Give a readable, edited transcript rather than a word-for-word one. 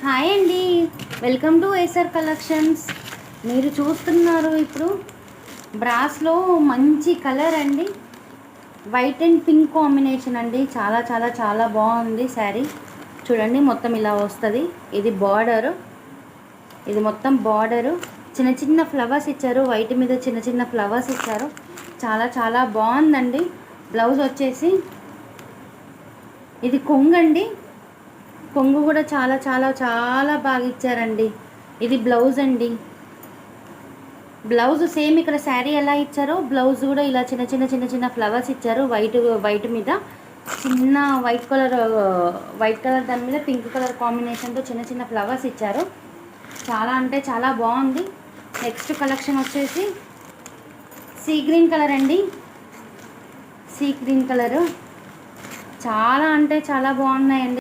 Hi అండి, welcome to SR collections. మీరు చూస్తున్నారు ఇప్పుడు బ్రాస్లో మంచి కలర్ అండి, వైట్ అండ్ పింక్ కాంబినేషన్ అండి. చాలా చాలా చాలా బాగుంది శారీ. చూడండి, మొత్తం ఇలా వస్తుంది. ఇది బార్డరు, ఇది మొత్తం బార్డరు. చిన్న చిన్న ఫ్లవర్స్ ఇచ్చారు, వైట్ మీద చిన్న చిన్న ఫ్లవర్స్ ఇచ్చారు. చాలా చాలా బాగుందండి. బ్లౌజ్ వచ్చేసి ఇది కొంగండి, కొంగు కూడా చాలా చాలా చాలా బాగా ఇచ్చారండి. ఇది బ్లౌజ్ అండి. బ్లౌజ్ సేమ్ ఇక్కడ శారీ ఎలా ఇచ్చారో బ్లౌజ్ కూడా ఇలా చిన్న చిన్న చిన్న చిన్న ఫ్లవర్స్ ఇచ్చారు. వైట్ మీద చిన్న వైట్ కలర్ దాని మీద పింక్ కలర్ కాంబినేషన్తో చిన్న చిన్న ఫ్లవర్స్ ఇచ్చారు. చాలా అంటే చాలా బాగుంది. నెక్స్ట్ కలెక్షన్ వచ్చేసి సీ గ్రీన్ కలర్ అండి. సీ గ్రీన్ కలరు చాలా అంటే చాలా బాగున్నాయండి.